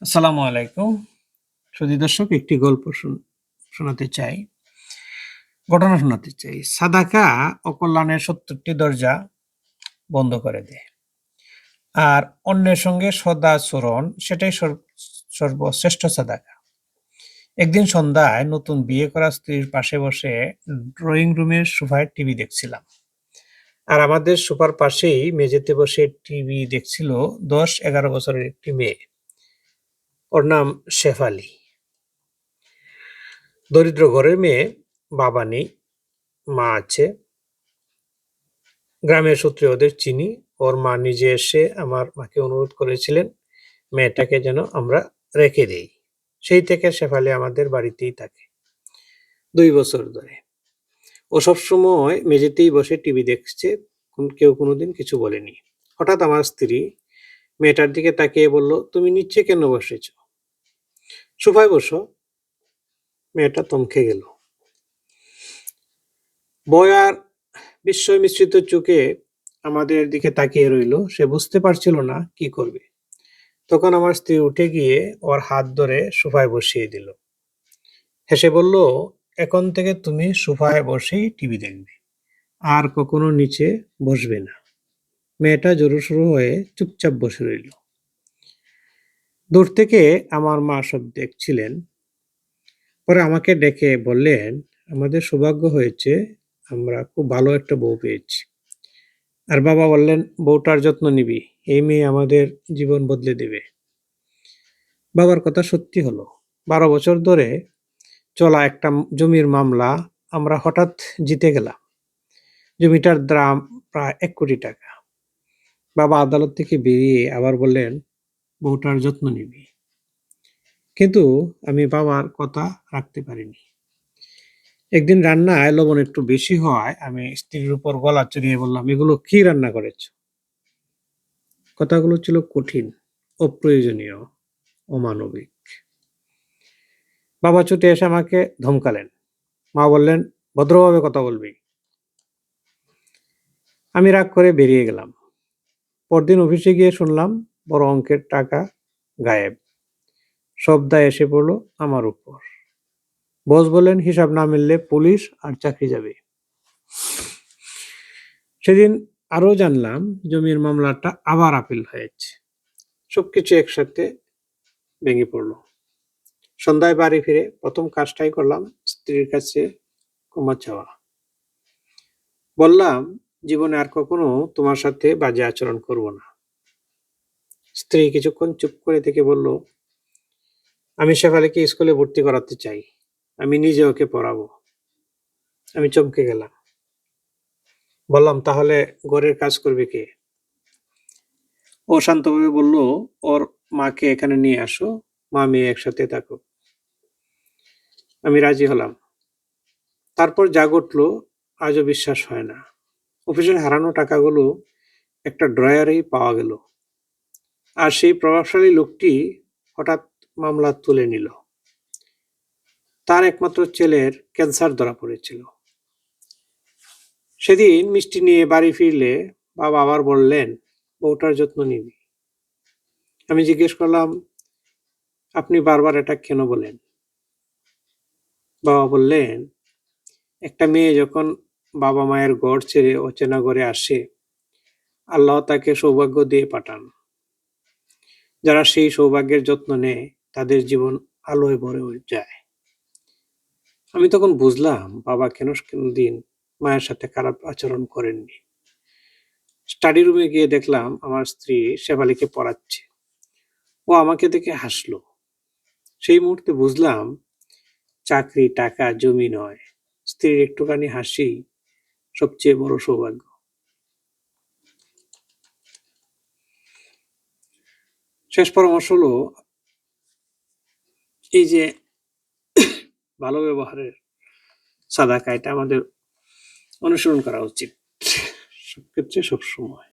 আসসালামু আলাইকুম। সুধী দর্শক, একটি গল্প শোনাতে চাই। ঘটনা শোনাতে চাই। সাদাকা অকল্যাণের ৭০টি দরজা বন্ধ করে দেয়। আর অন্যের সঙ্গে সদাচরণ সেটাই সর্বশ্রেষ্ঠ সাদাকা। একদিন সন্ধ্যায় নতুন বিয়ে করা স্ত্রীর পাশে বসে ড্রয়িং রুমের সোফায় টিভি দেখছিলাম। আর আমাদের সোফার পাশেই মেঝেতে বসে টিভি দেখছিল ১০-১১ বছরের একটি মেয়ে। ওর নাম শেফালি। দরিদ্র ঘরের মেয়ে, বাবা নেই, মা আছে। গ্রামের সূত্রে ওদের চিনি। ওর মা নিজে এসে আমার মাকে অনুরোধ করেছিলেন মেয়েটাকে যেন আমরা রেখে দেই। সেই থেকে শেফালি আমাদের বাড়িতেই থাকে ২ বছর ধরে। ও সবসময় মেঝেতেই বসে টিভি দেখছে, কেউ কোনোদিন কিছু বলেনি। হঠাৎ আমার স্ত্রী মেয়েটার দিকে তাকিয়ে বলল, তুমি নিচে কেন বসেছ? সোফায় বসো। মেয়েটা থমকে গেল। ভয় আর বিস্ময় মিশ্রিত চোখে আমাদের দিকে তাকিয়ে রইল। সে বুঝতে পারছিল না কি করবে। তখন আমার স্ত্রী উঠে গিয়ে ওর হাত ধরে সোফায় বসিয়ে দিল। হেসে বলল, এখন থেকে তুমি সোফায় বসেই টিভি দেখবে, আর কখনো নিচে বসবে না। মেয়েটা জোরসোর হয়ে চুপচাপ বসে রইল। দূর থেকে আমার মা সব দেখছিলেন। পরে আমাকে ডেকে বললেন, আমাদের সৌভাগ্য হয়েছে, আমরা খুব ভালো একটা বউ পেয়েছি। আর বাবা বললেন, বউটার যত্ন নিবি, এই মেয়ে আমাদের জীবন বদলে দেবে। বাবার কথা সত্যি হলো। ১২ বছর ধরে চলা একটা জমির মামলা আমরা হঠাৎ জিতে গেলাম। জমিটার দাম প্রায় ১ কোটি টাকা। বাবা আদালত থেকে বেরিয়ে আবার বললেন, বউটার যত্ন নিবি। কিন্তু আমি বাবার কথা রাখতে পারিনি। একদিন রান্নায় লবণ একটু বেশি হওয়ায় আমি স্ত্রীর উপর গলা চড়িয়ে বললাম, এগুলো কি রান্না করেছ? কথাগুলো ছিল কঠিন, অপ্রয়োজনীয়, অমানবিক। বাবা ছুটে এসে আমাকে ধমকালেন। মা বললেন, ভদ্রভাবে কথা বলবি। আমি রাগ করে বেরিয়ে গেলাম। পরদিন অফিসে গিয়ে শুনলাম বড় অঙ্কের টাকা গায়েব। সব দায় এসে পড়ল আমার উপর। বস বললেন, হিসাব না মিললে পুলিশ আর চাকরি যাবে। সেদিন আরো জানলাম জমির মামলাটা আবার আপিল হয়েছে। সবকিছু একসাথে ভেঙে পড়ল। সন্ধ্যায় বাড়ি ফিরে প্রথম কাজটাই করলাম স্ত্রীর কাছে ক্ষমা চাওয়া। বললাম, জীবনে আর কখনো তোমার সাথে বাজে আচরণ করব না। স্ত্রী কিছুক্ষণ চুপ করে থেকে বলল, আমি শেফালিকে স্কুলে ভর্তি করাতে চাই, আমি নিজে ওকে পড়াবো। আমি চমকে গেলাম। বললাম, তাহলে ঘরের কাজ করবে কে? ও শান্তভাবে বলল, ওর মাকে এখানে নিয়ে আসো, মা মেয়ে একসাথে থাকো। আমি রাজি হলাম। তারপর যা ঘটলো আজও বিশ্বাস হয় না। অফিসের হারানো টাকাগুলো একটা ড্রয়ারেই পাওয়া গেল। আর সেই প্রভাবশালী লোকটি হঠাৎ মামলা তুলে নিল। তার একমাত্র ছেলের ক্যান্সার ধরা পড়েছিল। সেদিন মিষ্টি নিয়ে বাড়ি ফিরলে বাবা আবার বললেন, বউটার যত্ন নিবি। আমি জিজ্ঞেস করলাম, আপনি বারবার এটা কেন বলেন? বাবা বললেন, একটা মেয়ে যখন বাবা মায়ের ঘর ছেড়ে অচেনা ঘরে আসে, আল্লাহ তাকে সৌভাগ্য দিয়ে পাঠান। যারা সেই সৌভাগ্যের যত্ন নেয় তাদের জীবন আলোয় ভরে যায়। আমি তখন বুঝলাম বাবা কেন দিন মায়ের সাথে খারাপ আচরণ করেননি। স্টাডি রুমে গিয়ে দেখলাম আমার স্ত্রী শেফালিকে পড়াচ্ছে। ও আমাকে দেখে হাসলো। সেই মুহূর্তে বুঝলাম চাকরি, টাকা, জমি নয়, স্ত্রীর একটুখানি হাসি সবচেয়ে বড় সৌভাগ্য। শেষ পরামর্শ হলো, এই যে ভালো ব্যবহারের সাদাকা, এটা আমাদের অনুসরণ করা উচিত সব ক্ষেত্রে, সবসময়।